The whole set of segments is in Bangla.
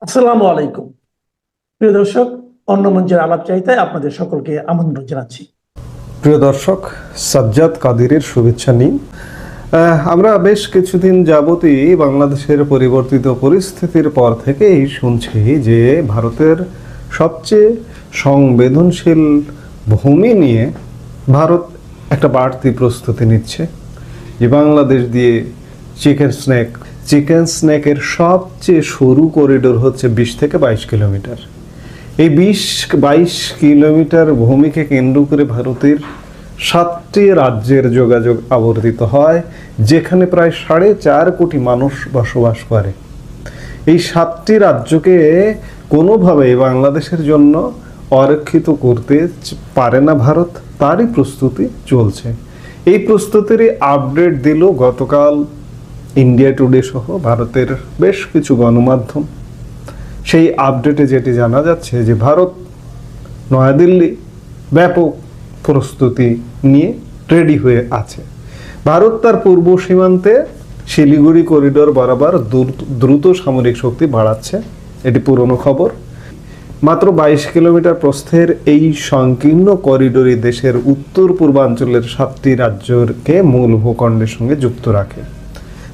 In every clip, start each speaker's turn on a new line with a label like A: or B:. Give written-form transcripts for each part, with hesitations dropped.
A: আসসালামু আলাইকুম। প্রিয় দর্শক, অন্য মঞ্চের আলাপ চাইতায় আপনাদের সকলকে আমন্ত্রণ জানাচ্ছি।
B: প্রিয় দর্শক, সাজ্জাদ কাদিরের শুভেচ্ছা নিন। আমরা বেশ কিছুদিন যাবতই বাংলাদেশের পরিবর্তিত পরিস্থিতির পর থেকেই শুনছি যে ভারতের সবচেয়ে সংবেদনশীল ভূমি নিয়ে ভারত একটা বাড়তি প্রস্তুতি নিচ্ছে, যে বাংলাদেশ দিয়ে চিকেন স্নেকের সবচেয়ে সরু করিডোর হচ্ছে 20 থেকে 22 কিলোমিটার। এই 20-22 কিলোমিটার ভূমিকে কেন্দ্র করে ভারতের 7টি রাজ্যের যোগাযোগ আবর্তিত হয়, যেখানে প্রায় 4.5 কোটি মানুষ বসবাস করে। এই 7টি রাজ্যকে কোনোভাবে বাংলাদেশের জন্য অরক্ষিত করতে পারে না ভারত, তারই প্রস্তুতি চলছে। এই প্রস্তুতিরই আপডেট দিল গতকাল ইন্ডিয়া টুডে সহ ভারতের বেশ কিছু গণমাধ্যম। সেই আপডেটে যেটি জানা যাচ্ছে যে ভারত নয়াদিল্লি ব্যাপক প্রস্তুতি নিয়ে রেডি হয়ে আছে। ভারত তার পূর্ব সীমান্তে শিলিগুড়ি করিডোর বরাবর দ্রুত সামরিক শক্তি বাড়াচ্ছে। এটি পুরনো খবর। মাত্র 22 কিলোমিটার প্রস্থের এই সংকীর্ণ করিডোরই দেশের উত্তর পূর্বাঞ্চলের 7টি রাজ্যকে মূল ভূখণ্ডের সঙ্গে যুক্ত রাখে।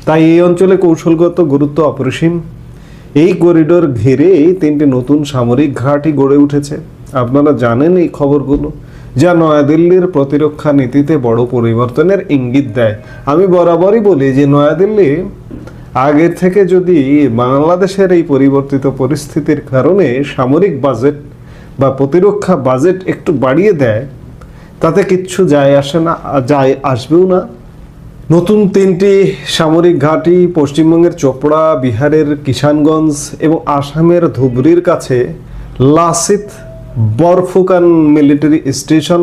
B: তাই এই অঞ্চলে কৌশলগত গুরুত্ব অপরিসীম। এই করিডোর ঘিরে 3টি নতুন সামরিক ঘাঁটি গড়ে উঠেছে। আপনারা জানেন এই খবরগুলো, যা নয়াদিল্লির প্রতিরক্ষা নীতিতে বড় পরিবর্তনের ইঙ্গিত দেয়। আমি বরাবরই বলি যে নয়াদিল্লি আগের থেকে যদি বাংলাদেশের এই পরিবর্তিত পরিস্থিতির কারণে সামরিক বাজেট বা প্রতিরক্ষা বাজেট একটু বাড়িয়ে দেয়, তাতে কিচ্ছু আসবেও না। নতুন 3টি সামরিক ঘাঁটি পশ্চিমবঙ্গের চোপড়া, বিহারের কিষানগঞ্জ এবং আসামের ধুবড়ির কাছে লাসিত বরফুকান মিলিটারি স্টেশন।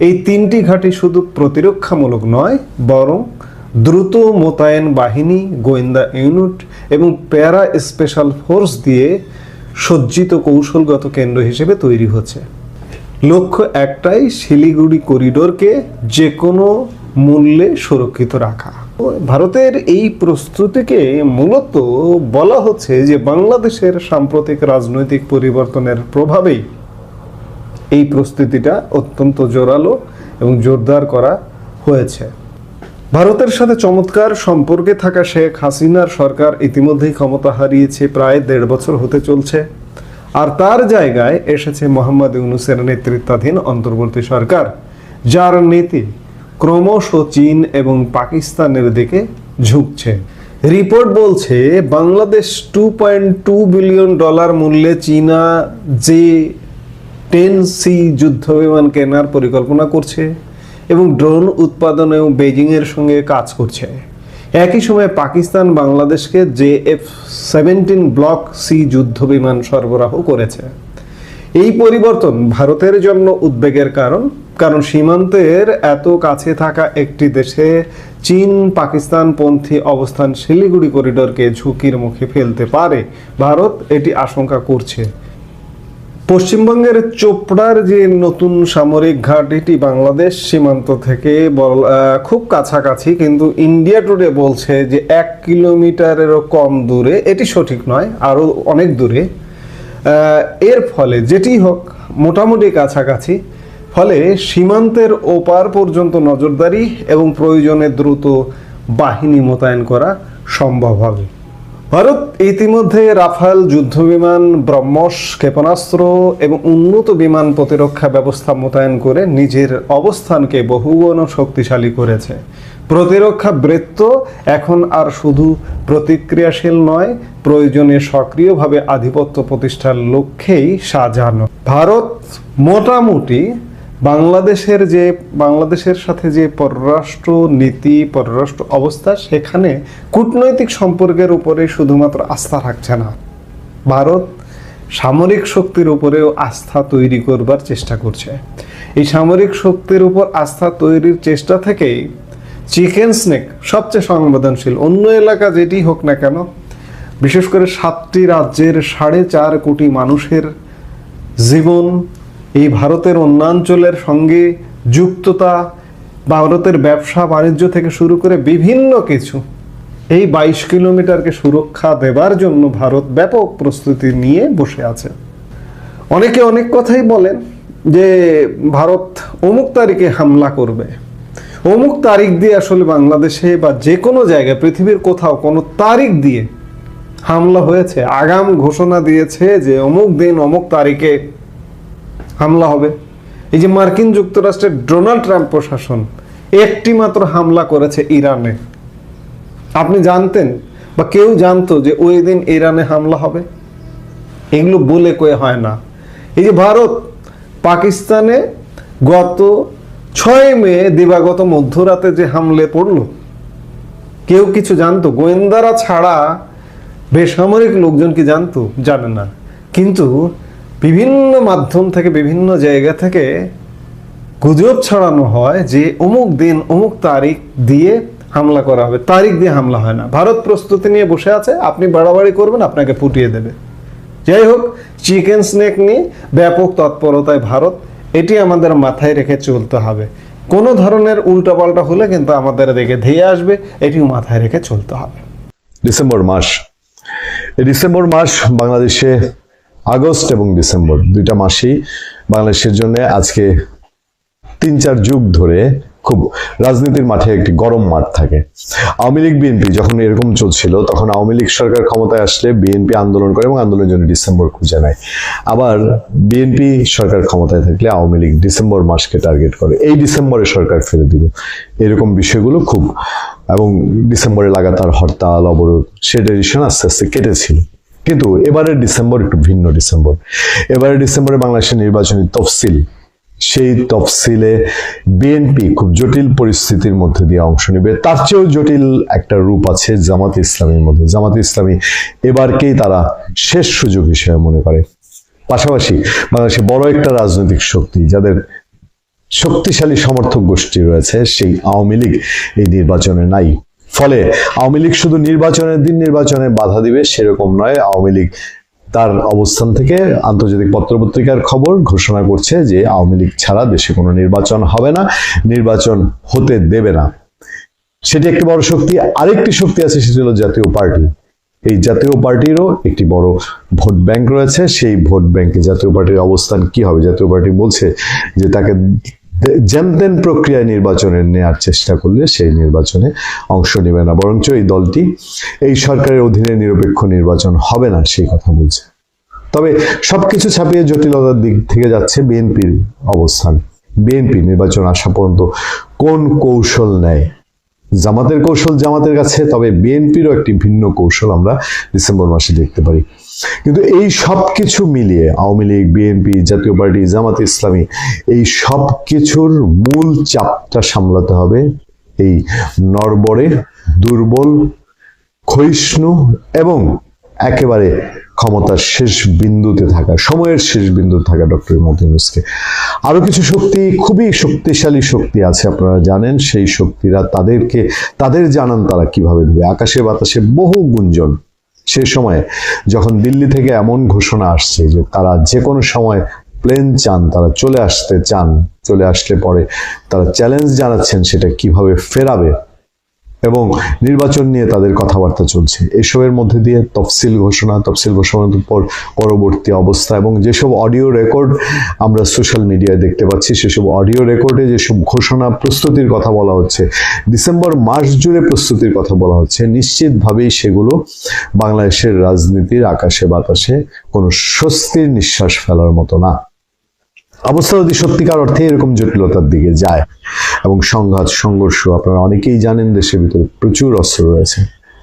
B: এই 3টি ঘাঁটি শুধু প্রতিরক্ষামূলক নয়, বরং দ্রুত মোতায়েন বাহিনী, গোয়েন্দা ইউনিট এবং প্যারা স্পেশাল ফোর্স দিয়ে সজ্জিত কৌশলগত কেন্দ্র হিসেবে তৈরি হচ্ছে। লক্ষ্য একটাই, শিলিগুড়ি করিডোরকে যে কোনো মূল্যে সুরক্ষিত রাখা। ভারতের এই প্রস্তুতিকে মূলত বলা হচ্ছে যে বাংলাদেশের সাম্প্রতিক রাজনৈতিক পরিবর্তনের প্রভাবেই এই প্রস্তুতিটা অত্যন্ত জোরালো এবং জোরদার করা হয়েছে। ভারতের সাথে চমৎকার সম্পর্কে থাকা শেখ হাসিনার সরকার ইতিমধ্যেই ক্ষমতা হারিয়েছে, প্রায় 1.5 বছর হতে চলছে। আর তার জায়গায় এসেছে মোহাম্মদ ইউনূসের নেতৃত্বাধীন অন্তর্বর্তী সরকার, যার নীতি ক্রমশ চীন এবং পাকিস্তানের দিকে ঝুঁকছে। রিপোর্ট বলছে বাংলাদেশ $2.2 বিলিয়ন মূল্যে চীনা J-10C যুদ্ধ বিমান কেনার পরিকল্পনা করছে এবং ড্রোন উৎপাদনেও বেজিংয়ের সঙ্গে কাজ করছে। একই সময়ে পাকিস্তান বাংলাদেশকে JF-17 ব্লক সি যুদ্ধ বিমান সরবরাহ করেছে। এই পরিবর্তন ভারতের জন্য উদ্বেগের কারণ সীমান্তের এত কাছে থাকা একটি দেশে চীন পাকিস্তানপন্থী অবস্থান শিলিগুড়ি করিডোরকে ঝুঁকির মুখে ফেলতে পারে। ভারত এটি আশঙ্কা করছে। পশ্চিমবঙ্গের চোপড়ার যে নতুন সামরিক ঘাঁটিটি বাংলাদেশ সীমান্ত থেকে খুব কাছাকাছি, কিন্তু ইন্ডিয়া টুডে বলছে যে 1 কিলোমিটারেরও কম দূরে। এটি সঠিক নয়, আরও অনেক দূরে। এর ফলে যেটি হোক মোটামুটি কাছাকাছি, ফলে সীমান্তের ওপার পর্যন্ত নজরদারি এবং প্রয়োজনে দ্রুত বাহিনী মোতায়েন করা সম্ভব হবে। ভারত ইতিমধ্যে রাফাল যুদ্ধবিমান, ব্রহ্মস ক্ষেপণাস্ত্র এবং উন্নত বিমান প্রতিরক্ষা ব্যবস্থা মোতায়েন করে নিজের অবস্থানকে বহুগুণ শক্তিশালী করেছে। প্রতিরক্ষা বৃত্ত এখন আর শুধু প্রতিক্রিয়াশীল নয়, প্রয়োজনে সক্রিয়ভাবে আধিপত্য প্রতিষ্ঠার লক্ষ্যেই সাজানো। ভারত মোটামুটি বাংলাদেশের সাথে যে পররাষ্ট্র নীতি, পররাষ্ট্র অবস্থা, সেখানে কূটনৈতিক সম্পর্কের উপরে শুধুমাত্র আস্থা রাখছে না, ভারত সামরিক শক্তির উপরেও আস্থা তৈরি করবার চেষ্টা করছে। এই সামরিক শক্তির উপর আস্থা তৈরির চেষ্টা থেকেই চিকেন স্নেক সবচেয়ে সংবেদনশীল। অন্য এলাকা যেটি হোক না কেন, বিশেষ করে 7টি রাজ্যের 4.5 কোটি মানুষের জীবন, এই ভারতের অন্যাঞ্চলের সঙ্গে যুক্ততা, ভারতের ব্যবসা বাণিজ্য থেকে শুরু করে বিভিন্ন কিছু, এই 22 কিলোমিটারকে সুরক্ষা দেবার জন্য ভারত ব্যাপক প্রস্তুতি নিয়ে বসে আছে। অনেকে অনেক কথাই বলেন যে ভারত অমুক তারিখে হামলা করবে, অমুক তারিখ দিয়ে আসলে বাংলাদেশে বা যে কোনো জায়গায় পৃথিবীর কোথাও কোনো তারিখ দিয়ে হামলা হয়েছে, আগাম ঘোষণা দিয়েছে যে অমুক দিন অমুক তারিখে হামলা হবে। এই যে মার্কিন যুক্তরাষ্ট্রের ডোনাল্ড ট্রাম্প প্রশাসন একটি মাত্র হামলা করেছে ইরানে, আপনি জানতেন বা কেউ জানতো যে ওই দিন ইরানে হামলা হবে? এগুলো বলে কয়ে হয় না। এই যে ভারত পাকিস্তানে গত 6 মে দিবাগত মধ্যরাতে যে হামলে পড়লো, কেউ কিছু জানতো? গোয়েন্দারা ছাড়া বেসামরিক লোকজন কি জানতো? জানে না। কিন্তু বিভিন্ন মাধ্যম থেকে বিভিন্ন জায়গা থেকে গুজব ছড়ানো হয় যে অমুক দিন অমুক তারিখ দিয়ে হামলা করা হবে। তারিখ দিয়ে হামলা হয় না। ভারত প্রস্তুতি নিয়ে বসে আছে, আপনি বাড়াবাড়ি করবেন আপনাকে পুটিয়ে দেবে। যাই হোক, চিকেন স্নেক নিয়ে ব্যাপক তৎপরতায় ভারত, এটি আমাদের মাথায় রেখে চলতে হবে। কোনো ধরনের উল্টাপাল্টা হলে কিন্তু আমাদের দিকে ধেয়ে আসবে, এটিও মাথায় রেখে চলতে হবে।
C: ডিসেম্বর মাস, এই ডিসেম্বর মাস বাংলাদেশে আগস্ট এবং ডিসেম্বর দুইটা মাসেই বাংলাদেশের জন্য আজকে 3-4 যুগ ধরে খুব রাজনীতির মাঠে একটি গরম মাঠ থাকে। আওয়ামী লীগ বিএনপি যখন এরকম চলছিল, তখন আওয়ামী লীগ সরকার ক্ষমতায় আসলে বিএনপি আন্দোলন করে এবং আন্দোলনের জন্য ডিসেম্বর খুঁজে নেয়। আবার বিএনপি সরকার ক্ষমতায় থাকলে আওয়ামী লীগ ডিসেম্বর মাসকে টার্গেট করে, এই ডিসেম্বরে সরকার ফেলে দিব, এরকম বিষয়গুলো খুব, এবং ডিসেম্বরে লাগাতার হরতাল অবরোধ, সে ডিসিশন আস্তে আস্তে কেটেছিল। কিন্তু এবারের ডিসেম্বর একটু ভিন্ন ডিসেম্বর। এবারের ডিসেম্বরে বাংলাদেশের নির্বাচনী তফসিল, সেই তফসিলে বিএনপি খুব জটিল পরিস্থিতির মধ্যে দিয়ে অংশ নেবে। তার চেয়েও জটিল একটা রূপ আছে জামাতে ইসলামীর মধ্যে। জামাতে ইসলামী এবারকেই তারা শেষ সুযোগ হিসেবে মনে করে। পাশাপাশি বাংলাদেশে বড় একটা রাজনৈতিক শক্তি, যাদের শক্তিশালী সমর্থক গোষ্ঠী রয়েছে, সেই আওয়ামী লীগ এই নির্বাচনে নাই। ফলে আওয়ামী লীগ শুধু নির্বাচনের দিন নির্বাচনে বাধা দিবে সেরকম নয়। আওয়ামী লীগ তার অবস্থান থেকে আন্তর্জাতিক পত্রপত্রিকার খবর ঘোষণা করছে যে আওয়ামী লীগ ছাড়া দেশে কোনো নির্বাচন হবে না, নির্বাচন হতে দেবে না। সেটি একটি বড় শক্তি। আরেকটি শক্তি আছে, সেটি হলো জাতীয় পার্টি। এই জাতীয় পার্টিরও একটি বড় ভোট ব্যাংক রয়েছে। সেই ভোট ব্যাংকে জাতীয় পার্টির অবস্থান কি হবে? জাতীয় পার্টি বলছে যে তাকে যেমতেন প্রক্রিয়ায় নির্বাচনে নেওয়ার চেষ্টা করলে সেই নির্বাচনে অংশ নেবে না, বরঞ্চ এই দলটি এই সরকারের অধীনে নিরপেক্ষ নির্বাচন হবে না সেই কথা বলছে। তবে সবকিছু ছাপিয়ে জটিলতার দিক থেকে যাচ্ছে বিএনপির অবস্থান। বিএনপি নির্বাচন আসা পর্যন্ত কোন কৌশল নেয়? জামাতের কৌশল জামাতের কাছে, তবে বিএনপিরও একটি ভিন্ন কৌশল আমরা ডিসেম্বর মাসে দেখতে পারি। কিন্তু এই সব কিছু মিলিয়ে আওয়ামী লীগ, বিএনপি, জাতীয় পার্টি, জামাত ইসলামী, এই সব কিছুর মূল চাপটা সামলাতে হবে এই নড়বড়ে, দুর্বল, ক্ষয়িষ্ণু এবং একেবারে ক্ষমতার শেষ বিন্দুতে থাকা, সময়ের শেষ বিন্দুতে থাকা ডক্টর মোহাম্মদ ইউনূসকে। আরো কিছু শক্তি, খুবই শক্তিশালী শক্তি আছে, আপনারা জানেন। সেই শক্তিরা তাদের জানান তারা কিভাবে দেবে। আকাশে বাতাসে বহু গুঞ্জন। সে সময় যখন দিল্লি থেকে এমন ঘোষণা আসছে যে তারা যে কোনো সময় প্লেন চান, তারা চলে আসতে চান, চলে আসলে পরে তারা চ্যালেঞ্জ জানাচ্ছেন সেটা কিভাবে ফেরাবে, এবং নির্বাচন নিয়ে তাদের কথাবার্তা চলছে। এসবের মধ্যে দিয়ে তফসিল ঘোষণার পর পরবর্তী অবস্থা এবং যেসব অডিও রেকর্ড আমরা সোশ্যাল মিডিয়ায় দেখতে পাচ্ছি, সেসব অডিও রেকর্ডে যেসব ঘোষণা, প্রস্তুতির কথা বলা হচ্ছে, ডিসেম্বর মাস জুড়ে প্রস্তুতির কথা বলা হচ্ছে, নিশ্চিতভাবেই সেগুলো বাংলাদেশের রাজনীতির আকাশে বাতাসে কোনো স্বস্তির নিঃশ্বাস ফেলার মতো না। অবস্থা যদি সত্যিকার অর্থে এরকম জটিলতার দিকে যায় এবং সংঘাত, সংঘর্ষ, আপনারা অনেকেই জানেন দেশের ভিতরে প্রচুর অস্ত্র রয়েছে।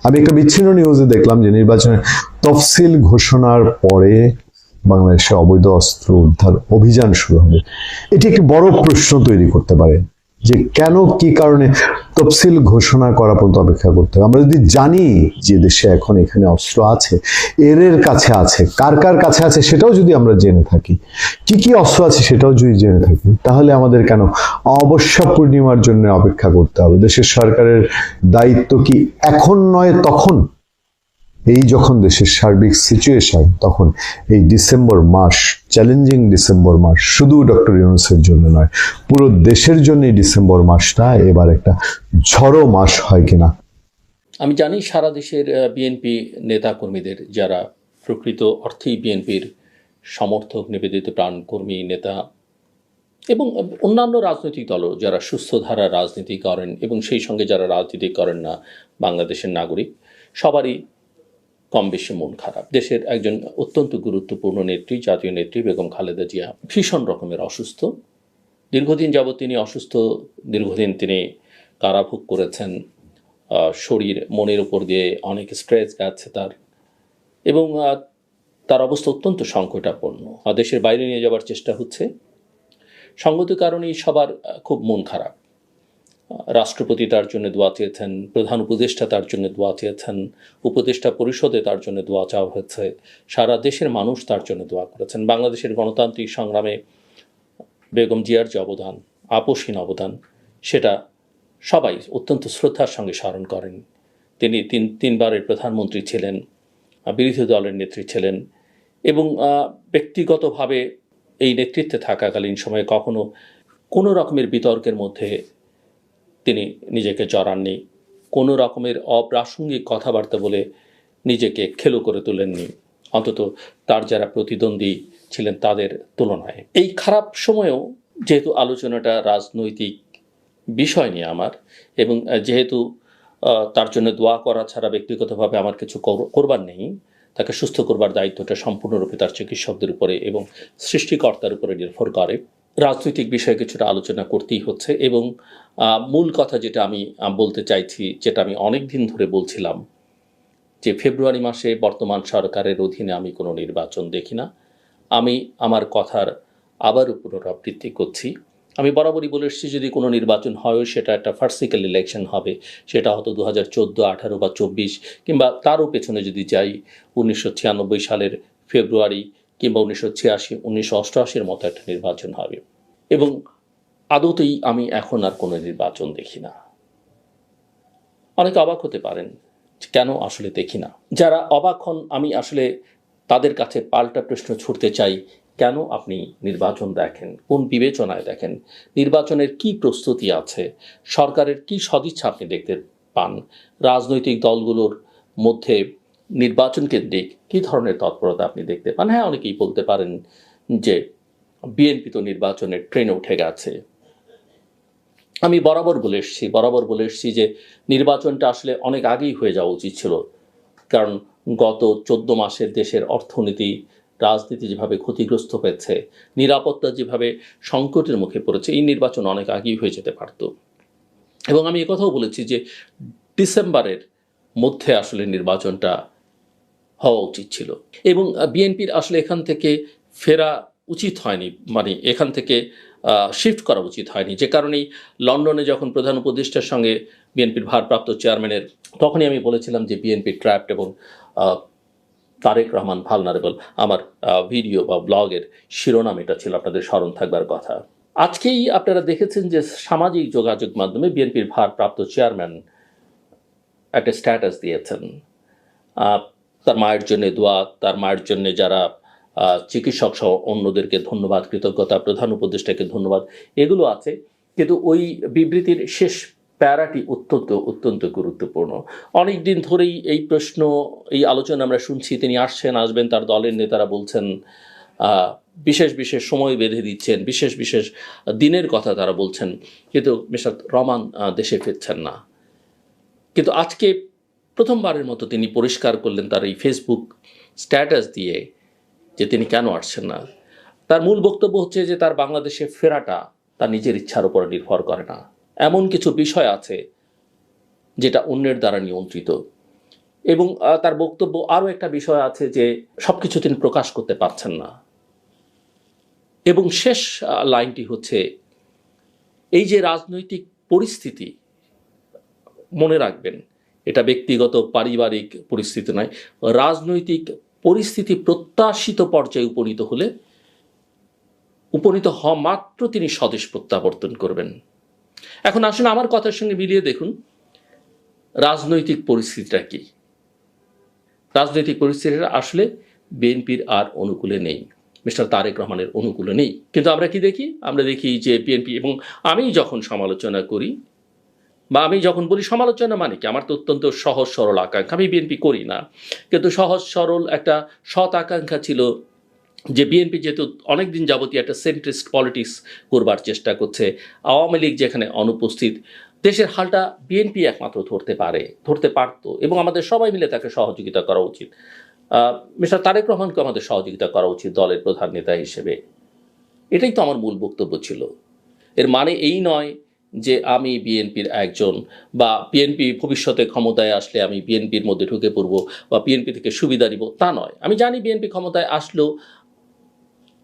C: আমি একটা বিচ্ছিন্ন নিউজে দেখলাম যে নির্বাচনের তফসিল ঘোষণার পরে বাংলাদেশে অবৈধ অস্ত্র উদ্ধার অভিযান শুরু হবে। এটি একটি বড় প্রশ্ন তৈরি করতে পারে যে কেন, কি কারণে তফসিল ঘোষণা করা পর্যন্ত অপেক্ষা করতে হবে। আমরা যদি জানি যে দেশে এখন এখানে অস্ত্র আছে, এর কাছে আছে, কার কার কাছে আছে সেটাও যদি আমরা জেনে থাকি, কি কি অস্ত্র আছে সেটাও যদি জেনে থাকি, তাহলে আমাদের কেন অমাবস্যা পূর্ণিমার জন্য অপেক্ষা করতে হবে? দেশের সরকারের দায়িত্ব কি এখন নয় তখন? এই যখন দেশের সার্বিক সিচুয়েশন, তখন এই ডিসেম্বর মাস, চ্যালেঞ্জিং ডিসেম্বর মাস, শুধু ডক্টর ইউনূসের জন্য নয়, পুরো দেশের জন্য এই ডিসেম্বর মাসটা এবার একটা ঝড়ো মাস হয় কিনা।
D: আমি জানি সারা দেশের বিএনপি নেতাকর্মীদের, যারা প্রকৃত অর্থেই বিএনপির সমর্থক, নিবেদিত প্রাণকর্মী নেতা, এবং অন্যান্য রাজনৈতিক দলও যারা সুস্থ ধারার রাজনীতি করেন এবং সেই সঙ্গে যারা রাজনীতি করেন না, বাংলাদেশের নাগরিক, সবারই কম বেশি মন খারাপ। দেশের একজন অত্যন্ত গুরুত্বপূর্ণ নেত্রী, জাতীয় নেত্রী বেগম খালেদা জিয়া ভীষণ রকমের অসুস্থ। দীর্ঘদিন যাবৎ তিনি অসুস্থ, দীর্ঘদিন তিনি কারাভোগ করেছেন। শরীর মনের উপর দিয়ে অনেক স্ট্রেস যাচ্ছে তার, এবং তার অবস্থা অত্যন্ত সংকটাপন্ন। দেশের বাইরে নিয়ে যাওয়ার চেষ্টা হচ্ছে। সঙ্গত কারণেই সবার খুব মন খারাপ। রাষ্ট্রপতি তার জন্য দোয়া চেয়েছেন, প্রধান উপদেষ্টা তার জন্য দোয়া চেয়েছেন, উপদেষ্টা পরিষদে তার জন্য দোয়া চাওয়া হয়েছে, সারা দেশের মানুষ তার জন্য দোয়া করেছেন। বাংলাদেশের গণতান্ত্রিক সংগ্রামে বেগম জিয়ার যে অবদান, আপোষহীন অবদান, সেটা সবাই অত্যন্ত শ্রদ্ধার সঙ্গে স্মরণ করেন। তিনি তিনবারের প্রধানমন্ত্রী ছিলেন, বিরোধী দলের নেত্রী ছিলেন, এবং ব্যক্তিগতভাবে এই নেতৃত্বে থাকাকালীন সময়ে কখনো কোনো রকমের বিতর্কের মধ্যে তিনি নিজেকে জড়াননি, কোনো রকমের অপ্রাসঙ্গিক কথাবার্তা বলে নিজেকে খেলো করে তোলেননি, অন্তত তার যারা প্রতিদ্বন্দ্বী ছিলেন তাদের তুলনায়। এই খারাপ সময়েও যেহেতু আলোচনাটা রাজনৈতিক বিষয় নিয়ে আমার, এবং যেহেতু তার জন্য দোয়া করা ছাড়া ব্যক্তিগতভাবে আমার কিছু করবার নেই, তাকে সুস্থ করবার দায়িত্বটা সম্পূর্ণরূপে তার চিকিৎসকদের উপরে এবং সৃষ্টিকর্তার উপরে নির্ভর করে। রাজনৈতিক বিষয়ে কিছুটা আলোচনা করতেই হচ্ছে, এবং মূল কথা যেটা আমি বলতে চাইছি, যেটা আমি অনেক দিন ধরে বলছিলাম, যে ফেব্রুয়ারি মাসে বর্তমান সরকারের অধীনে আমি কোনো নির্বাচন দেখি না। আমি আমার কথার আবারও পুনরাবৃত্তি করছি। আমি বরাবরই বলে এসেছি, যদি কোনো নির্বাচন হয় সেটা একটা ফার্সিক্যাল ইলেকশন হবে, সেটা হয়তো 2014, 18 বা 24, কিংবা তারও পেছনে যদি যাই 1996 সালের ফেব্রুয়ারি, কিংবা 1986, 1988-র মতো একটা নির্বাচন হবে। এবং আদতেই আমি এখন আর কোনো নির্বাচন দেখি না। অনেকে অবাক হতে পারেন কেন আসলে দেখি না। যারা অবাক হন, আমি আসলে তাদের কাছে পাল্টা প্রশ্ন ছুড়তে চাই, কেন আপনি নির্বাচন দেখেন, কোন বিবেচনায় দেখেন, নির্বাচনের কি প্রস্তুতি আছে, সরকারের কি সদিচ্ছা আপনি দেখতে পান, রাজনৈতিক দলগুলোর মধ্যে নির্বাচন কেন্দ্রিক কী ধরনের তৎপরতা আপনি দেখতে পান। হ্যাঁ, অনেকেই বলতে পারেন যে বিএনপি তো নির্বাচনের ট্রেনে উঠে গেছে। আমি বরাবর বলে এসেছি যে নির্বাচনটা আসলে অনেক আগেই হয়ে যাওয়া উচিত ছিল, কারণ গত 14 মাসের দেশের অর্থনীতি, রাজনীতি যেভাবে ক্ষতিগ্রস্ত হয়েছে, নিরাপত্তা যেভাবে সংকটের মুখে পড়েছে, এই নির্বাচন অনেক আগেই হয়ে যেতে পারত। এবং আমি একথাও বলেছি যে ডিসেম্বরের মধ্যে আসলে নির্বাচনটা হওয়া উচিত ছিল, এবং বিএনপির আসলে এখান থেকে ফেরা উচিত হয়নি, মানে এখান থেকে শিফট করা উচিত হয়নি। যে কারণেই লন্ডনে যখন প্রধান উপদেষ্টার সঙ্গে বিএনপির ভারপ্রাপ্ত চেয়ারম্যানের, তখনই আমি বলেছিলাম যে বিএনপি ট্র্যাপড, এবং তারেক রহমান ভালনারেবল। আমার ভিডিও বা ব্লগের শিরোনাম এটা ছিল, আপনাদের স্মরণ থাকবার কথা। আজকেই আপনারা দেখেছেন যে সামাজিক যোগাযোগ মাধ্যমে বিএনপির ভারপ্রাপ্ত চেয়ারম্যান একটা স্ট্যাটাস দিয়েছেন, তার মায়ের জন্য দোয়া, তার মায়ের জন্য যারা চিকিৎসক সহ অন্যদেরকে ধন্যবাদ, কৃতজ্ঞতা, প্রধান উপদেষ্টাকে ধন্যবাদ, এগুলো আছে। কিন্তু ওই বিবৃতির শেষ প্যারাটি অত্যন্ত গুরুত্বপূর্ণ। অনেক দিন ধরেই এই প্রশ্ন, এই আলোচনা আমরা শুনছি, তিনি আসবেন, তার দলের নেতারা বলছেন, বিশেষ সময় বেঁধে দিচ্ছেন, বিশেষ দিনের কথা তারা বলছেন, কিন্তু মিস্টার রহমান দেশে ফিরছেন না। কিন্তু আজকে প্রথমবারের মতো তিনি পরিষ্কার করলেন তার এই ফেসবুক স্ট্যাটাস দিয়ে যে তিনি কেন আসছেন না। তার মূল বক্তব্য হচ্ছে যে তার বাংলাদেশে ফেরাটা তার নিজের ইচ্ছার উপর নির্ভর করে না, এমন কিছু বিষয় আছে যেটা অন্যের দ্বারা নিয়ন্ত্রিত। এবং তার বক্তব্য আরও একটা বিষয় আছে যে সব কিছু তিনি প্রকাশ করতে পারছেন না। এবং শেষ লাইনটি হচ্ছে, এই যে রাজনৈতিক পরিস্থিতি, মনে রাখবেন এটা ব্যক্তিগত পারিবারিক পরিস্থিতি নয়, রাজনৈতিক পরিস্থিতি প্রত্যাশিত পর্যায়ে উপনীত হওয়া মাত্র তিনি স্বদেশ প্রত্যাবর্তন করবেন। এখন আসুন আমার কথার সঙ্গে মিলিয়ে দেখুন রাজনৈতিক পরিস্থিতিটা কি। রাজনৈতিক পরিস্থিতিটা আসলে বিএনপির আর অনুকূলে নেই, মিস্টার তারেক রহমানের অনুকূলে নেই। কিন্তু আমরা কি দেখি? আমরা দেখি যে বিএনপি, এবং আমি যখন সমালোচনা করি বা আমি যখন বলি সমালোচনা মানে কি, আমার তো অত্যন্ত সহজ সরল আকাঙ্ক্ষা, আমি বিএনপি করি না, কিন্তু সহজ সরল একটা সৎ আকাঙ্ক্ষা ছিল যে বিএনপি যেহেতু অনেকদিন যাবতীয় একটা সেন্ট্রিস্ট পলিটিক্স করবার চেষ্টা করছে, আওয়ামী লীগ যেখানে অনুপস্থিত, দেশের হালটা বিএনপি একমাত্র ধরতে পারতো, এবং আমাদের সবাই মিলে তাকে সহযোগিতা করা উচিত। মিস্টার তারেক রহমানকে আমাদের সহযোগিতা করা উচিত দলের প্রধান নেতা হিসেবে। এটাই তো আমার মূল বক্তব্য ছিল। এর মানে এই নয় যে আমি বিএনপির একজন, বা বিএনপি ভবিষ্যতে ক্ষমতায় আসলে আমি বিএনপির মধ্যে ঢুকে পড়ব বা বিএনপি থেকে সুবিধা নিব, তা নয়। আমি জানি বিএনপি ক্ষমতায় আসলেও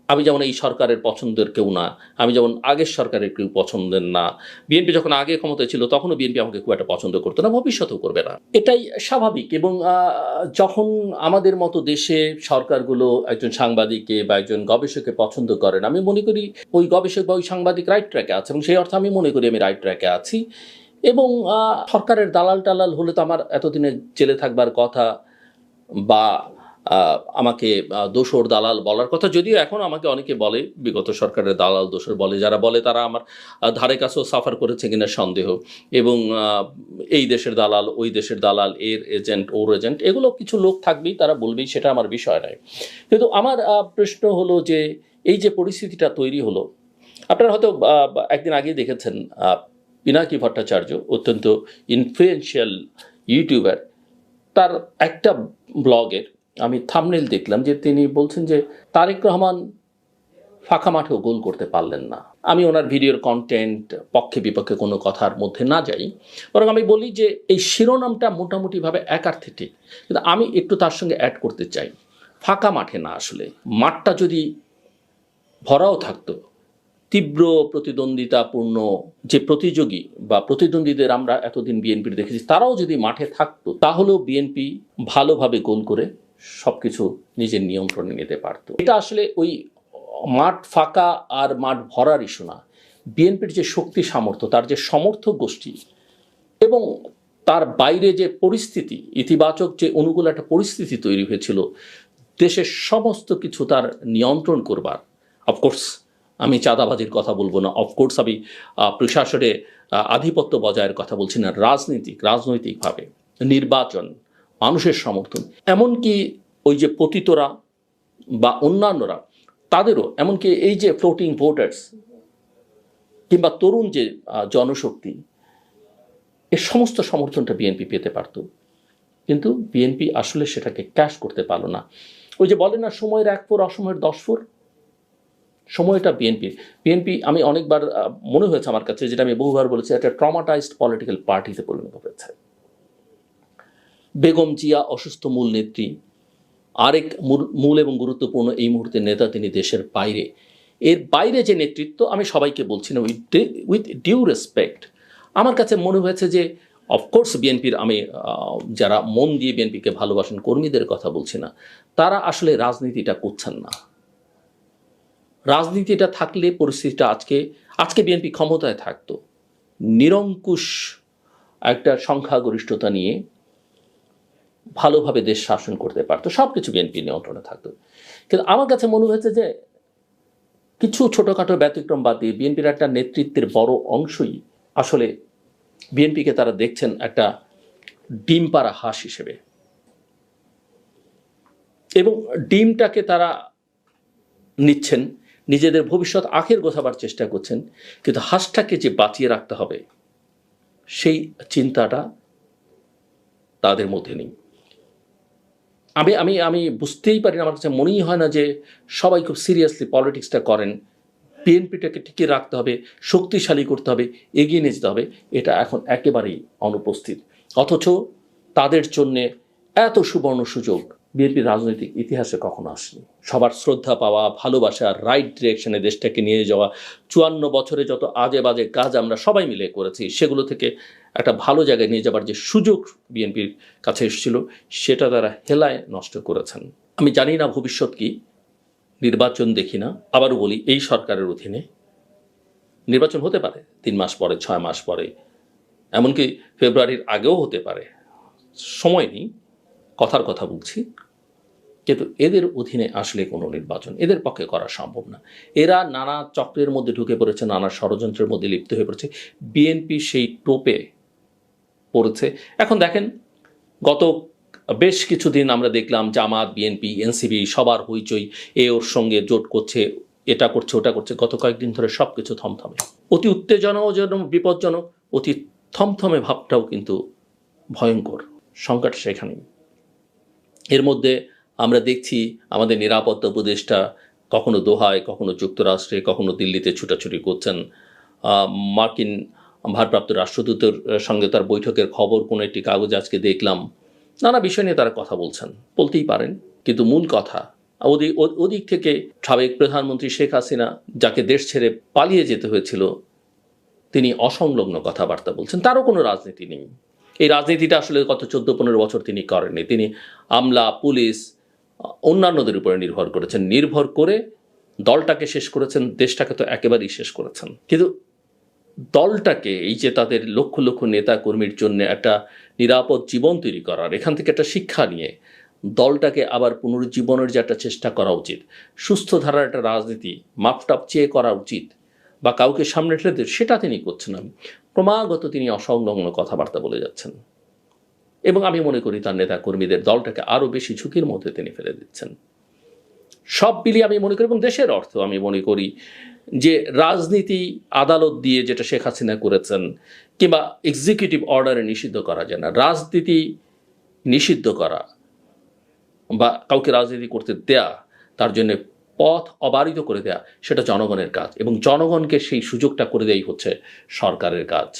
D: আমি যেমন এই সরকারের পছন্দের কেউ না, আমি যেমন আগের সরকারের কেউ পছন্দের না। বিএনপি যখন আগে ক্ষমতায় ছিল তখনও বিএনপি আমাকে খুব একটা পছন্দ করতো না, ভবিষ্যতেও করবে না, এটাই স্বাভাবিক। এবং যখন আমাদের মতো দেশে সরকারগুলো একজন সাংবাদিককে বা একজন গবেষককে পছন্দ করেন, আমি মনে করি ওই গবেষক বা ওই সাংবাদিক রাইট ট্র্যাকে আছে, এবং সেই অর্থে আমি মনে করি আমি রাইট ট্র্যাকে আছি। এবং সরকারের দালাল টালাল হলে তো আমার এতদিনে জেলে থাকবার কথা, বা আমাকে দোসর দালাল বলার কথা, যদিও এখন আমাকে অনেকে বলে বিগত সরকারের দালাল দোসর বলে, যারা বলে তারা আমার ধারে কাছেও সাফার করেছে কিনা সন্দেহ, এবং এই দেশের দালাল, ওই দেশের দালাল, এর এজেন্ট, ওর এজেন্ট, এগুলো কিছু লোক থাকবেই, তারা বলবেই, সেটা আমার বিষয় নয়। কিন্তু আমার প্রশ্ন হলো যে এই যে পরিস্থিতিটা তৈরি হলো, আপনারা হয়তো একদিন আগেই দেখেছেন পিনাকি ভট্টাচার্য, অত্যন্ত ইনফ্লুয়েন্সিয়াল ইউটিউবার, তার একটা ব্লগের আমি থাম্বনেল দেখলাম যে তিনি বলছেন যে তারেক রহমান ফাঁকা মাঠেও গোল করতে পারলেন না। আমি ওনার ভিডিওর কন্টেন্ট পক্ষে বিপক্ষে কোনো কথার মধ্যে না যাই, বরং আমি বলি যে এই শিরোনামটা মোটামুটিভাবে একার্থে ঠিক, কিন্তু আমি একটু তার সঙ্গে অ্যাড করতে চাই, ফাঁকা মাঠে না, আসলে মাঠটা যদি ভরাও থাকতো, তীব্র প্রতিদ্বন্দ্বিতাপূর্ণ যে প্রতিযোগী বা প্রতিদ্বন্দ্বীদের আমরা এতদিন বিএনপির দেখেছি, তারাও যদি মাঠে থাকতো, তাহলেও বিএনপি ভালোভাবে গোল করে সবকিছু নিজের নিয়ন্ত্রণে নিতে পারতো। এটা আসলে ওই মাঠ ফাঁকা আর মাঠ ভরার ইস্যু না, বিএনপির যে শক্তি সামর্থ্য, তার যে সমর্থক গোষ্ঠী, এবং তার বাইরে যে পরিস্থিতি, ইতিবাচক যে অনুকূল একটা পরিস্থিতি তৈরি হয়েছিল দেশের সমস্ত কিছু তার নিয়ন্ত্রণ করবার। অফকোর্স আমি চাঁদাবাজির কথা বলবো না, অফকোর্স আমি প্রশাসনে আধিপত্য বজায়ের কথা বলছি না, রাজনৈতিকভাবে নির্বাচন, মানুষের সমর্থন, এমনকি ওই যে পতিতরা বা অন্যান্যরা, তাদেরও, এমনকি এই যে ফ্লোটিং ভোটার্স কিংবা তরুণ যে জনশক্তি, এর সমস্ত সমর্থনটা বিএনপি পেতে পারত, কিন্তু বিএনপি আসলে সেটাকে ক্যাশ করতে পারলো না। ওই যে বলে না, সময়ের 1 ফুর অসময়ের 10 ফুর, সময়টা বিএনপি আমি অনেকবার মনে হয়েছে আমার কাছে, যেটা আমি বহুবার বলেছি, একটা ট্রমাটাইজড পলিটিক্যাল পার্টিতে পরিণত হয়েছে। বেগম জিয়া অসুস্থ মূল নেত্রী, আরেক মূল এবং গুরুত্বপূর্ণ এই মুহূর্তে নেতা তিনি দেশের বাইরে। এর বাইরে যে নেতৃত্ব, আমি সবাইকে বলছি না, উইথ ডিউ রেসপেক্ট, আমার কাছে মনে হয়েছে যে অফকোর্স বিএনপির, আমি যারা মন দিয়ে বিএনপিকে ভালোবাসেন কর্মীদের কথা বলছি না, তারা আসলে রাজনীতিটা করছেন না। রাজনীতিটা থাকলে পরিস্থিতিটা আজকে বিএনপি ক্ষমতায় থাকতো, নিরঙ্কুশ একটা সংখ্যাগরিষ্ঠতা নিয়ে ভালোভাবে দেশ শাসন করতে পারতো, সব কিছু বিএনপি নিয়ন্ত্রণে থাকতো। কিন্তু আমার কাছে মনে হয়েছে যে কিছু ছোটোখাটো ব্যতিক্রম বাদ দিয়ে বিএনপির একটা নেতৃত্বের বড় অংশই আসলে বিএনপিকে তারা দেখছেন একটা ডিম পাড়া হাঁস হিসেবে, এবং ডিমটাকে তারা নিচ্ছেন, নিজেদের ভবিষ্যৎ আখের গোছাবার চেষ্টা করছেন, কিন্তু হাঁসটাকে যে বাঁচিয়ে রাখতে হবে সেই চিন্তাটা তাদের মধ্যে নেই। আমি বুঝতেই পারি না, আমার কাছে মনেই হয় না যে সবাই খুব সিরিয়াসলি পলিটিক্সটা করেন। বিএনপিটাকে টিকিয়ে রাখতে হবে, শক্তিশালী করতে হবে, এগিয়ে নিয়ে যেতে হবে, এটা এখন একেবারেই অনুপস্থিত। অথচ তাদের জন্যে এত সুবর্ণ সুযোগ বিএনপির রাজনৈতিক ইতিহাসে কখনো আসেনি। সবার শ্রদ্ধা পাওয়া, ভালোবাসা, রাইট ডিরেকশনে দেশটাকে নিয়ে যাওয়া, 54 বছরে যত আজে বাজে কাজ আমরা সবাই মিলে করেছি, সেগুলো থেকে একটা ভালো জায়গায় নিয়ে যাবার যে সুযোগ বিএনপির কাছে এসেছিল, সেটা তারা হেলায় নষ্ট করেছেন। আমি জানি না ভবিষ্যৎ কি, নির্বাচন দেখি না। আবারও বলি, এই সরকারের অধীনে নির্বাচন হতে পারে 3 মাস পরে, 6 মাস পরে, এমনকি ফেব্রুয়ারির আগেও হতে পারে, সময় নেই, কথার কথা বলছি। কিন্তু এদের অধীনে আসলে কোনো নির্বাচন এদের পক্ষে করা সম্ভব না। এরা নানা চক্রের মধ্যে ঢুকে পড়েছে, নানা ষড়যন্ত্রের মধ্যে লিপ্ত হয়ে পড়েছে। বিএনপি সেই টোপে পড়েছে। এখন দেখেন, গত বেশ কিছুদিন আমরা দেখলাম জামাত, বিএনপি, এনসিপি সবার হইচই, ওর সঙ্গে জোট করছে, এটা করছে, ওটা করছে। গত কয়েকদিন ধরে সব কিছু থমথমে, অতি উত্তেজনাজনক, বিপজ্জনক, অতি থমথমে ভাবটাও কিন্তু ভয়ঙ্কর। সংকট সেখানেই। এর মধ্যে আমরা দেখছি আমাদের নিরাপত্তা উপদেষ্টা কখনো দোহায়, কখনো যুক্তরাষ্ট্রে, কখনো দিল্লিতে ছুটাছুটি করছেন। মার্কিন ভারপ্রাপ্ত রাষ্ট্রদূতের সঙ্গে তার বৈঠকের খবর কোনো একটি কাগজ আজকে দেখলাম। নানা বিষয় নিয়ে তারা কথা বলছেন, বলতেই পারেন, কিন্তু মূল কথা ওদিক থেকে সাবেক প্রধানমন্ত্রী শেখ হাসিনা, যাকে দেশ ছেড়ে পালিয়ে যেতে হয়েছিল, তিনি অসংলগ্ন কথাবার্তা বলছেন। তারও কোনো রাজনীতি নেই। এই রাজনীতিটা আসলে গত 14-15 বছর তিনি করেননি। তিনি আমলা, পুলিশ, অন্যান্যদের উপরে নির্ভর করেছেন। নির্ভর করে দলটাকে শেষ করেছেন, দেশটাকে তো একেবারেই শেষ করেছেন। কিন্তু দলটাকে, এই যে তাদের লক্ষ লক্ষ নেতা কর্মীর জন্য একটা নিরাপদ জীবন তৈরি করার, এখান থেকে একটা শিক্ষা নিয়ে দলটাকে আবার পুনরুজ্জীবনের যে একটা চেষ্টা করা উচিত, সুস্থ ধারার একটা রাজনীতি মাপটাপ চেয়ে করা উচিত, বা কাউকে সামনে ঠেলে সেটা তিনি করছেন না। ক্রমাগত তিনি অসংলগ্ন কথাবার্তা বলে যাচ্ছেন, এবং আমি মনে করি তার নেতা কর্মীদের, দলটাকে আরও বেশি ঝুঁকির মধ্যে তিনি ফেলে দিচ্ছেন। সব মিলিয়ে আমি মনে করি, এবং দেশের অর্থ আমি মনে করি যে রাজনীতি আদালত দিয়ে যেটা শেখ হাসিনা করেছেন, কিংবা এক্সিকিউটিভ অর্ডারে নিষিদ্ধ করা যায় না। রাজনীতি নিষিদ্ধ করা বা কাউকে রাজনীতি করতে দেয়া, তার জন্য পথ অবারিত করে দেয়া, সেটা জনগণের কাজ, এবং জনগণকে সেই সুযোগটা করে দেয়াই হচ্ছে সরকারের কাজ।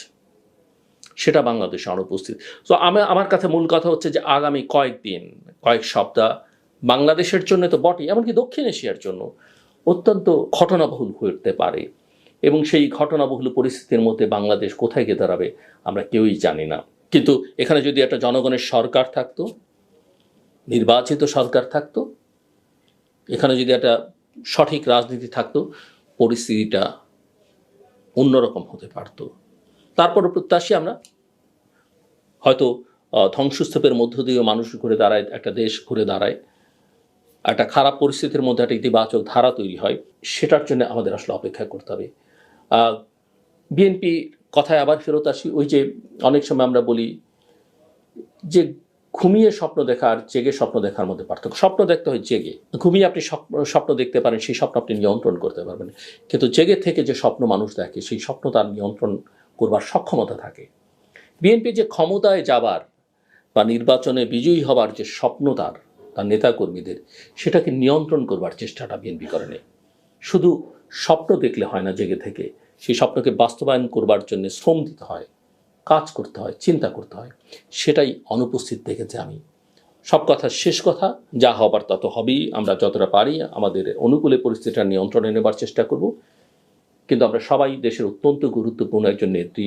D: সেটা বাংলাদেশে অনুপস্থিত। তো আমার কাছে মূল কথা হচ্ছে যে আগামী কয়েকদিন, কয়েক সপ্তাহ বাংলাদেশের জন্য তো বটেই, এমনকি দক্ষিণ এশিয়ার জন্য অত্যন্ত ঘটনাবহুল হয়ে উঠতে পারে, এবং সেই ঘটনাবহুল পরিস্থিতির মধ্যে বাংলাদেশ কোথায় গিয়ে দাঁড়াবে আমরা কেউই জানি না। কিন্তু এখানে যদি একটা জনগণের সরকার থাকতো, নির্বাচিত সরকার থাকতো, এখানে যদি একটা সঠিক রাজনীতি থাকতো, পরিস্থিতিটা অন্যরকম হতে পারত। তারপরও প্রত্যাশী আমরা, হয়তো ধ্বংসস্তূপের মধ্য দিয়েও মানুষ ঘুরে দাঁড়ায়, একটা দেশ ঘুরে দাঁড়ায়, একটা খারাপ পরিস্থিতির মধ্যে একটা ইতিবাচক ধারা তৈরি হয়। সেটার জন্য আমাদের আসলে অপেক্ষা করতে হবে। বিএনপি কথায় আবার ফেরত আসি, ওই যে অনেক সময় আমরা বলি যে ঘুমিয়ে স্বপ্ন দেখা আর জেগে স্বপ্ন দেখার মধ্যে পার্থক্য। স্বপ্ন দেখতে হয় জেগে, ঘুমিয়ে আপনি স্বপ্ন দেখতে পারেন, সেই স্বপ্ন আপনি নিয়ন্ত্রণ করতে পারবেন, কিন্তু জেগে থেকে যে স্বপ্ন মানুষ দেখে, সেই স্বপ্ন তার নিয়ন্ত্রণ করবার সক্ষমতা থাকে। বিএনপি যে ক্ষমতায় যাবার বা নির্বাচনে বিজয়ী হবার যে স্বপ্ন তার নেতাকর্মীদের, সেটাকে নিয়ন্ত্রণ করবার চেষ্টাটা বিএনপি করেনি। শুধু স্বপ্ন দেখলে হয় না, জেগে থেকে সেই স্বপ্নকে বাস্তবায়ন করবার জন্য শ্রম দিতে হয়, কাজ করতে হয়, চিন্তা করতে হয়। সেটাই অনুপস্থিত দেখেছি আমি। সব কথা শেষ কথা, যা হবার তা তো হবেই। আমরা যতটা পারি আমাদের অনুকূলে পরিস্থিতিটা নিয়ন্ত্রণে নেবার চেষ্টা করব। কিন্তু আমরা সবাই দেশের অত্যন্ত গুরুত্বপূর্ণ একজন নেত্রী,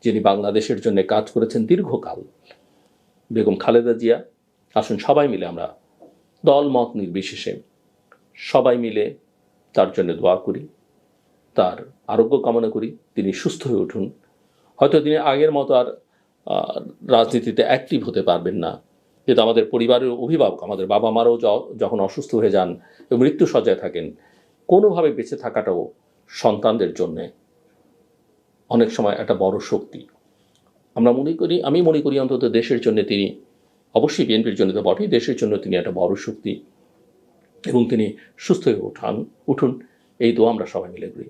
D: যিনি বাংলাদেশের জন্য কাজ করেছেন দীর্ঘকাল, বেগম খালেদা জিয়া। আসুন সবাই মিলে আমরা দল মত নির্বিশেষে সবাই মিলে তার জন্য দোয়া করি, তার আরোগ্য কামনা করি, তিনি সুস্থ হয়ে উঠুন। হয়তো তিনি আগের মতো আর রাজনীতিতে অ্যাক্টিভ হতে পারবেন না, কিন্তু আমাদের পরিবারের অভিভাবক, আমাদের বাবা মারাও যখন অসুস্থ হয়ে যান এবং মৃত্যু সজ্জায় থাকেন, কোনোভাবে বেঁচে থাকাটাও সন্তানদের জন্যে অনেক সময় একটা বড় শক্তি। আমি মনে করি অন্তত দেশের জন্য তিনি, অবশ্যই বিএনপির জন্য তো বটেই, দেশের জন্য তিনি একটা বড় শক্তি, এবং তিনি সুস্থ হয়ে উঠুন, এই দোয়া আমরা সবাই মিলে করি।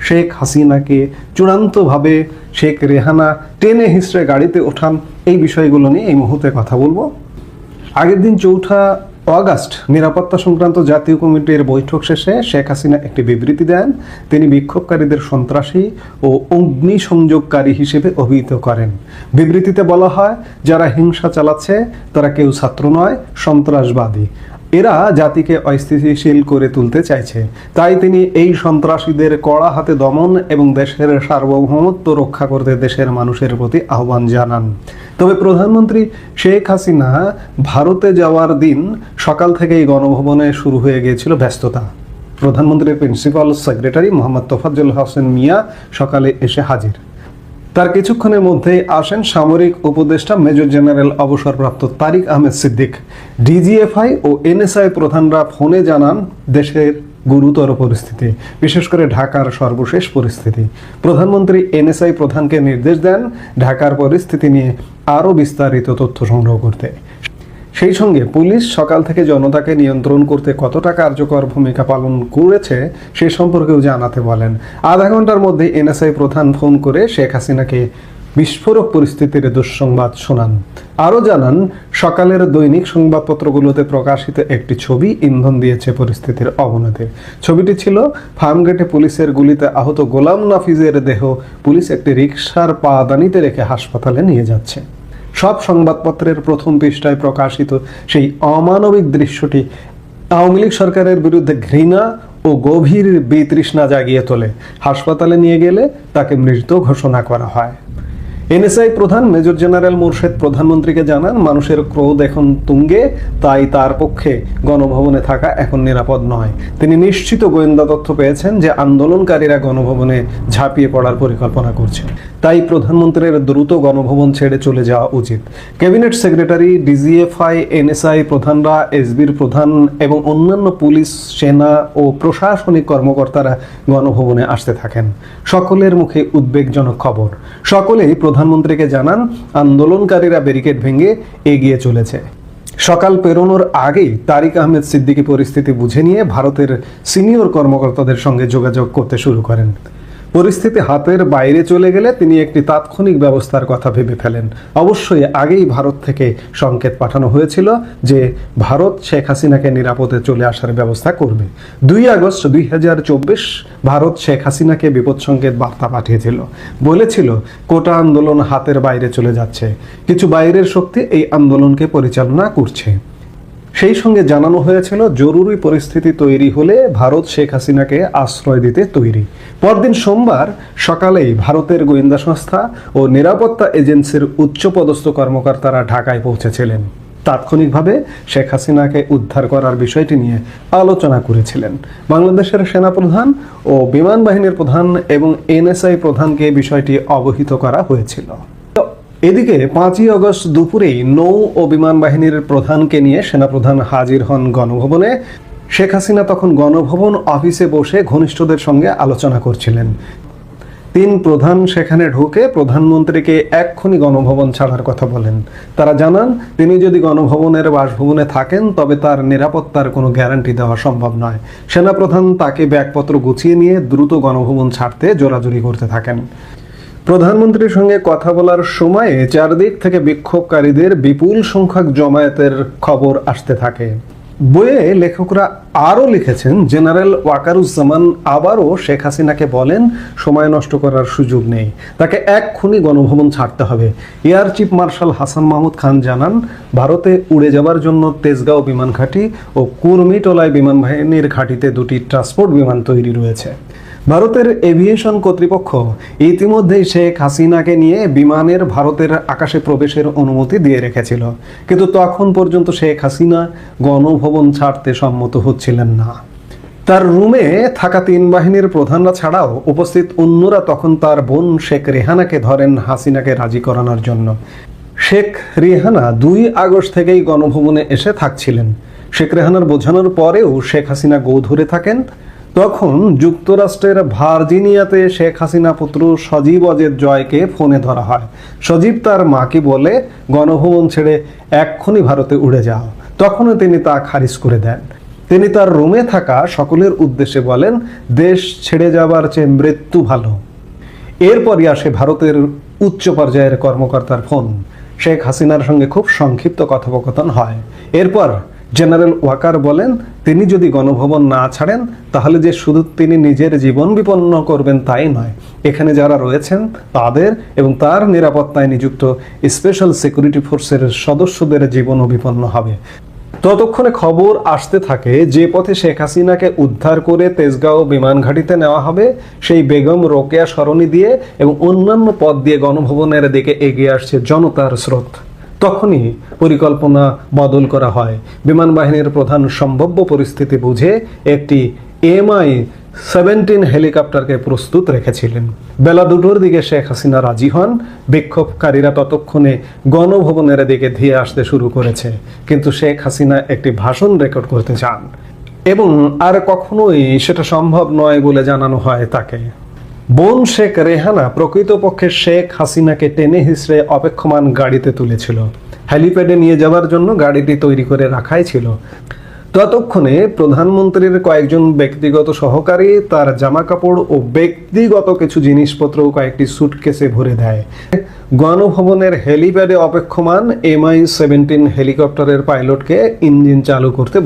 B: শেখ হাসিনাকে চূড়ান্তভাবে শেখ রেহানা টেনে হিস্ট্রে গাড়িতে ওঠান, এই বিষয়গুলো নিয়ে এই মুহূর্তে কথা বলবো। আগের দিন 4 আগস্ট নিরাপত্তা সংক্রান্ত জাতীয় কমিটির বৈঠক শেষে শেখ হাসিনা একটি বিবৃতি দেন। তিনি বিক্ষোভকারীদের সন্ত্রাসী ও অগ্নিসংযোগকারী হিসেবে অভিহিত করেন। বিবৃতিতে বলা হয়, যারা হিংসা চালাচ্ছে তারা কেউ ছাত্র নয়, সন্ত্রাসবাদী। এরা জাতিকে অস্থিতিশীল করে তুলতে চাইছে। তাই তিনি এই সন্ত্রাসীদের কড়া হাতে দমন এবং দেশের সার্বভৌমত্ব রক্ষা করতে দেশের মানুষের প্রতি আহ্বান জানান। তবে প্রধানমন্ত্রী শেখ হাসিনা ভারতে যাওয়ার দিন সকাল থেকেই গণভবনে শুরু হয়ে গিয়েছিল ব্যস্ততা। প্রধানমন্ত্রীর প্রিন্সিপাল সেক্রেটারি মোহাম্মদ তোফাজ্জল হোসেন মিয়া সকালে এসে হাজির। তার কিছুক্ষণের মধ্যেই আসেন সামরিক উপদেষ্টা মেজর জেনারেল অবসরপ্রাপ্ত তারিক আহমেদ সিদ্দিক। ডিজিএফআই ও এনএসআই প্রধানরা ফোনে জানান দেশের গুরুতর পরিস্থিতি, বিশেষ করে ঢাকার সর্বশেষ পরিস্থিতি। প্রধানমন্ত্রী এনএসআই প্রধানকে নির্দেশ দেন ঢাকার পরিস্থিতি নিয়ে আরও বিস্তারিত তথ্য সংগ্রহ করতে। সেই সঙ্গে পুলিশ সকাল থেকে জনতাকে নিয়ন্ত্রণ করতে কতটা কার্যকর ভূমিকা পালন করেছে সে সম্পর্কেও জানাতে বলেন। আধা ঘন্টার মধ্যে এনএসআই প্রধান ফোন করে শেখ হাসিনাকে বিস্ফোরক পরিস্থিতির দুঃসংবাদ শোনান। আরও জানান, সকালের দৈনিক সংবাদপত্রগুলোতে প্রকাশিত একটি ছবি ইন্ধন দিয়েছে পরিস্থিতির অবনতির। ছবিটি ছিল ফার্মগেটে পুলিশের গুলিতে আহত গোলাম নাফিজের দেহ পুলিশ একটি রিকশার পাদানিতে রেখে হাসপাতালে নিয়ে যাচ্ছে। সব সংবাদপত্রের প্রথম পৃষ্ঠায় প্রকাশিত সেই অমানবিক দৃশ্যটি আওয়ামী লীগ সরকারের বিরুদ্ধে ঘৃণা ও গভীর বিতৃষ্ণা জাগিয়ে তোলে। হাসপাতালে নিয়ে গেলে তাকে মৃত ঘোষণা করা হয়। এনএসআই প্রধান মেজর জেনারেল মোরশেদ প্রধানমন্ত্রীকে জানান, মানুষের ক্রোধ এখন তুঙ্গে, তাই তার পক্ষে গণভবনে থাকা এখন নিরাপদ নয়। তিনি নিশ্চিত গোয়েন্দা তথ্য পেয়েছেন যে আন্দোলনকারীরা গণভবনে ঝাঁপিয়ে পড়ার পরিকল্পনা করছে, তাই প্রধানমন্ত্রীর দ্রুত গণভবন ছেড়ে চলে যাওয়া উচিত। ক্যাবিনেট সেক্রেটারি, ডিজিএফআই, এনএসআই প্রধানরা, এসবির প্রধান এবং অন্যান্য পুলিশ, সেনা ও প্রশাসনিক কর্মকর্তারা গণভবনে আসতে থাকেন। সকলের মুখে উদ্বেগজনক খবর। সকলেই প্রধানমন্ত্রীকে জানান আন্দোলনকারীরা ব্যারিকেড ভেঙে এগিয়ে চলেছে। সকাল পেরোনোর আগেই তারিক আহমেদ সিদ্দিকী পরিস্থিতি বুঝে নিয়ে ভারতের সিনিয়র কর্মকর্তাদের সঙ্গে যোগাযোগ করতে শুরু করেন। পরিস্থিতি হাতের বাইরে চলে গেলে তিনি একটি তাৎক্ষণিক ব্যবস্থার কথা ভেবে ফেলেন। অবশ্যই আগেই ভারত থেকে সংকেত পাঠানো হয়েছিল যে ভারত শেখ হাসিনাকে নিরাপদে চলে আসার ব্যবস্থা করবে। 2 আগস্ট 2024 ভারত শেখ হাসিনাকে বিপদ সংকেত বার্তা পাঠিয়েছিল, বলেছিল কোটা আন্দোলন হাতের বাইরে চলে যাচ্ছে, কিছু বাইরের শক্তি এই আন্দোলনকে পরিচালনা করছে। সেই সঙ্গে জানানো হয়েছিল জরুরি পরিস্থিতি তৈরি হলে ভারত শেখ হাসিনাকে আশ্রয় দিতে তৈরি। পরদিন সোমবার সকালেই ভারতের গোয়েন্দা সংস্থা ও নিরাপত্তা এজেন্সির উচ্চপদস্থ কর্মকর্তারা ঢাকায় পৌঁছেছিলেন। তাৎক্ষণিকভাবে শেখ হাসিনাকে উদ্ধার করার বিষয়টি নিয়ে আলোচনা করেছিলেন। বাংলাদেশের সেনাপ্রধান ও বিমান বাহিনীর প্রধান এবং এনএসআই প্রধানকে বিষয়টি অবহিত করা হয়েছিল। এদিকে 5 আগস্ট দুপুরেই নৌ ও বিমান বাহিনীর প্রধানকে নিয়ে সেনাপ্রধান হাজির হন গণভবনে। শেখ হাসিনা তখন গণভবন অফিসে বসে ঘনিষ্ঠদের সঙ্গে আলোচনা করছিলেন। 3 প্রধান সেখানে ঢুকে প্রধানমন্ত্রীকে এক্ষুনি গণভবন ছাড়ার কথা বলেন। তারা জানান, তিনি যদি গণভবনের বাসভবনে থাকেন তবে তার নিরাপত্তার কোনো গ্যারান্টি দেওয়া সম্ভব নয়। সেনাপ্রধান তাকে ব্যাগপত্র গুছিয়ে নিয়ে দ্রুত গণভবন ছাড়তে জোরাজুরি করতে থাকেন। প্রধানমন্ত্রীর সঙ্গে কথা বলার সময়ে চারদিক থেকে বিক্ষোভকারীদের বিপুল সংখ্যক জমায়েতের খবর আসতে থাকে। বইয়ে লেখকরা আরও লিখেছেন, জেনারেল ওয়াকারুজ্জামান আবারও শেখ হাসিনাকে বলেন সময় নষ্ট করার সুযোগ নেই, তাকে এক্ষুনি গণভবন ছাড়তে হবে। Air chief marshal Hasan Mahmud Khan জানান, ভারতে উড়ে যাবার জন্য তেজগাঁও বিমান ঘাঁটি ও কুর্মিটোলায় বিমান বাহিনীর ঘাঁটিতে 2টি ট্রান্সপোর্ট বিমান তৈরি রয়েছে। ভারতের এভিয়েশন কর্তৃপক্ষ ইতিমধ্যেই শেখ হাসিনাকে নিয়ে বিমানের ভারতের আকাশে প্রবেশের অনুমতি দিয়ে রেখেছিল, কিন্তু তখন পর্যন্ত শেখ হাসিনা গণভবন ছাড়তে সম্মত হচ্ছিলেন না। তার রুমে থাকা 3 বাহিনীর প্রধানরা ছাড়াও উপস্থিত অন্যরা তখন তার বোন শেখ রেহানাকে ধরেন হাসিনাকে রাজি করানোর জন্য। শেখ রেহানা 2 আগস্ট থেকেই গণভবনে এসে থাকছিলেন। শেখ রেহানার বোঝানোর পরেও শেখ হাসিনা গো ধরে থাকেন। তখন যুক্তরাষ্ট্রের ভার্জিনিয়াতে শেখ হাসিনা পুত্র সজীব অজেদ জয়কে ফোনে ধরা হয়। সজীব তার মাকে বলে গণভবন ছেড়ে এক্ষুনি ভারতে উড়ে যাও। তখনও তিনি তা খারিজ করে দেন। তিনি তার রুমে থাকা সকলের উদ্দেশ্যে বলেন, দেশ ছেড়ে যাবার চেয়ে মৃত্যু ভালো। এরপরই আসে ভারতের উচ্চ পর্যায়ের কর্মকর্তার ফোন। শেখ হাসিনার সঙ্গে খুব সংক্ষিপ্ত কথোপকথন হয়। এরপর জেনারেল ওয়াকার বলেন, তিনি যদি গণভবন না ছাড়েন তাহলে যে শুধু তিনি নিজের জীবন বিপন্ন করবেন তাই নয়, এখানে যারা রয়েছেন তাদের এবং তার নিরাপত্তায় নিযুক্ত স্পেশাল সিকিউরিটি ফোর্সের সদস্যদের জীবনও বিপন্ন হবে। ততক্ষণে খবর আসতে থাকে যে পথে শেখ হাসিনাকে উদ্ধার করে তেজগাঁও বিমান ঘাঁটিতে নেওয়া হবে সেই বেগম রোকেয়া সরণি দিয়ে এবং অন্যান্য পথ দিয়ে গণভবনের দিকে এগিয়ে আসছে জনতার স্রোত। তখনই পরিকল্পনা বদল করা হয়। বিমান বাহিনীর প্রধান সম্ভাব্য পরিস্থিতি বুঝে একটি MI-17 হেলিকপ্টারকে প্রস্তুত রেখেছিলেন। বেলা 2টোর দিকে শেখ হাসিনা রাজি হন। বিক্ষোভকারীরা ততক্ষণে গণভবনের দিকে ধেয়ে আসতে শুরু করেছে, কিন্তু শেখ হাসিনা একটি ভাষণ রেকর্ড করতে চান। এবং আর কখনোই সেটা সম্ভব নয় বলে জানানো হয় তাকে। বোন শেখ রেহানা প্রকৃতপক্ষে শেখ হাসিনাকে টেনে হিসড়ে অপেক্ষমান গাড়িতে তুলেছিল। হেলিপ্যাডে নিয়ে যাওয়ার জন্য গাড়িটি তৈরি করে রাখাই ছিল। ততক্ষণে প্রধানমন্ত্রীর কয়েকজন ব্যক্তিগত সহকারী তার জামা কাপড় ও ব্যক্তিগত কিছু জিনিসপত্র কয়েকটি সুটকেসে ভরে দেয়। গণভবনের হেলিপ্যাডে অপেক্ষমান MI-17 হেলিকপ্টারের পাইলটকে ইঞ্জিন চালু করতে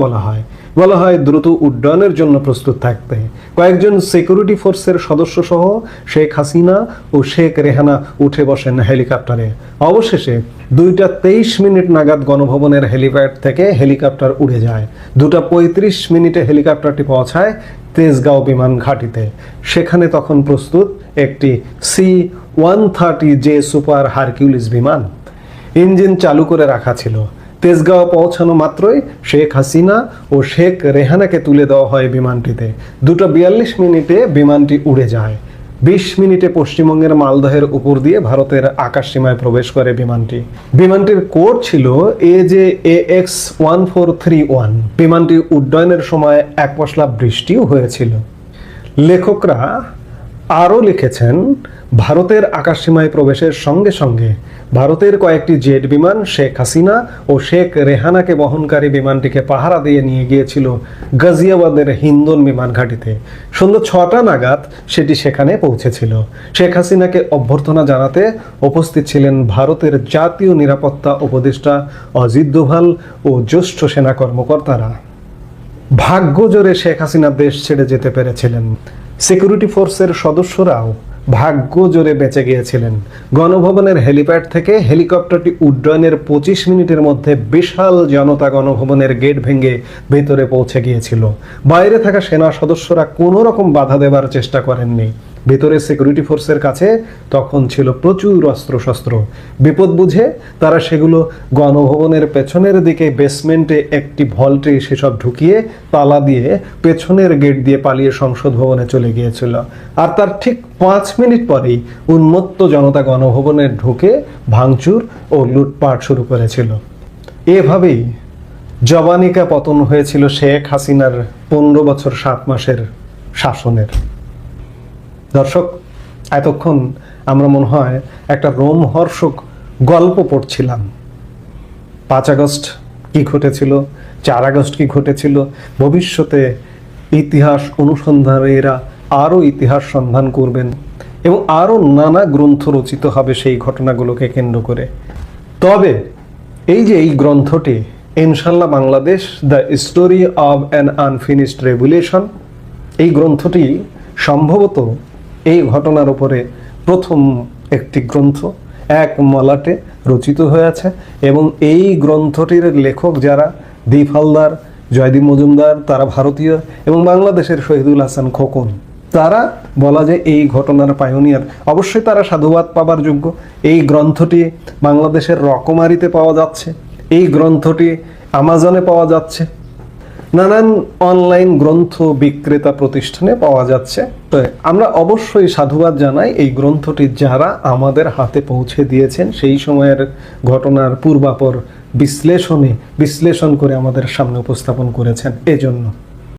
B: বলা হয় দ্রুত উড্ডয়নের জন্য প্রস্তুত থাকতে। কয়েকজন সিকিউরিটি ফোর্সের সদস্য সহ শেখ হাসিনা ও শেখ রেহানা উঠে বসেন হেলিকপ্টারে। অবশেষে 2:23 নাগাদ গণভবনের হেলিপ্যাড থেকে হেলিকপ্টার উড়ে যায়। 2:35 হেলিকপ্টারটি পৌঁছায় তেজগাঁও বিমান ঘাঁটিতে। সেখানে তখন প্রস্তুত একটি C-130J সুপার হারকিউলিস বিমান। ইঞ্জিন চালু করে রাখা ছিল। তেজগাঁও পৌঁছানো মাত্রই শেখ হাসিনা ও শেখ রেহানাকে তুলে দেওয়া হয় বিমানটিতে। 2:42 বিমানটি উড়ে যায়। 20 মিনিটে পশ্চিমবঙ্গের মালদহের উপর দিয়ে ভারতের আকাশসীমায় প্রবেশ করে বিমানটি। বিমানটির কোড ছিল AJAX-1431। বিমানটি উড্ডয়নের সময় এক পশলা বৃষ্টিও হয়েছিল। লেখকরা আরও লিখেছেন, ভারতের আকাশসীমায় প্রবেশের সঙ্গে সঙ্গে ভারতের কয়েকটি জেট বিমান শেখ হাসিনা ও শেখ রেহানাকে বহনকারী বিমানটিকে পাহারা দিয়ে নিয়ে গিয়েছিল গাজিয়াবাদের হিন্দন বিমান ঘাঁটিতে। সন্ধ্যা 6টা নাগাদ সেটি সেখানে পৌঁছেছিল। শেখ হাসিনাকে অভ্যর্থনা জানাতে উপস্থিত ছিলেন ভারতের জাতীয় নিরাপত্তা উপদেষ্টা অজিত দোভাল ও জ্যেষ্ঠ সেনা কর্মকর্তারা। ভাগ্য জোরে শেখ হাসিনা দেশ ছেড়ে যেতে পেরেছিলেন। সিকিউরিটি ফোর্সের সদস্যরাও ভাগ্য জোরে বেঁচে গিয়েছিলেন। গণভবনের হেলিপ্যাড থেকে হেলিকপ্টারটি উড্ডয়নের 25 মিনিটের মধ্যে বিশাল জনতা গণভবনের গেট ভেঙে ভেতরে পৌঁছে গিয়েছিল। বাইরে থাকা সেনা সদস্যরা কোনো রকম বাধা দেবার চেষ্টা করেননি। ভিতরে সিকিউরিটি ফোর্সের কাছে তখন ছিল প্রচুর অস্ত্রশস্ত্র। বিপদ বুঝে তারা সেগুলো গণভবনের পেছনের দিকে বেসমেন্টে একটি ভল্টে সেসব ঢুকিয়ে তালা দিয়ে পেছনের গেট দিয়ে পালিয়ে সংসদ ভবনে চলে গিয়েছিল। আর তার ঠিক 5 মিনিট পরেই উন্মত্ত জনতা গণভবনে ঢুকে ভাঙচুর ও লুটপাট শুরু করেছিল। এভাবেই জবানিকা পতন হয়েছিল শেখ হাসিনার 15 বছর 7 মাসের শাসনের। দর্শক, এতক্ষণ আমরা মনে হয় একটা রোমহর্ষক গল্প পড়ছিলাম। 5 আগস্ট কি ঘটেছিল, 4 আগস্ট কি ঘটেছিল, ভবিষ্যতে ইতিহাস অনুসন্ধানীরা আরও ইতিহাস সন্ধান করবেন এবং আরও নানা গ্রন্থ রচিত হবে সেই ঘটনাগুলোকে কেন্দ্র করে। তবে এই যে এই গ্রন্থটি, ইনশাল্লাহ Bangladesh the story of an unfinished revolution, এই গ্রন্থটি সম্ভবত এই ঘটনার উপরে প্রথম একটি গ্রন্থ এক মলাটে রচিত হয়েছে। এবং এই গ্রন্থটির লেখক যারা, দীপ হালদার, জয়দীপ মজুমদার, তারা ভারতীয়, এবং বাংলাদেশের শহীদুল হাসান খোকন, তারা বলা যায় এই ঘটনার পায়োনিয়ার। অবশ্যই তারা সাধুবাদ পাবার যোগ্য। এই গ্রন্থটি বাংলাদেশের রকমারিতে পাওয়া যাচ্ছে, এই গ্রন্থটি আমাজনে পাওয়া যাচ্ছে, নানান অনলাইন গ্রন্থ বিক্রেতা প্রতিষ্ঠানে পাওয়া যাচ্ছে। তো আমরা অবশ্যই সাধুবাদ জানাই এই গ্রন্থটি যারা আমাদের হাতে পৌঁছে দিয়েছেন, সেই সময়ের ঘটনার পূর্বাপর বিশ্লেষণ করে আমাদের সামনে উপস্থাপন করেছেন। এজন্য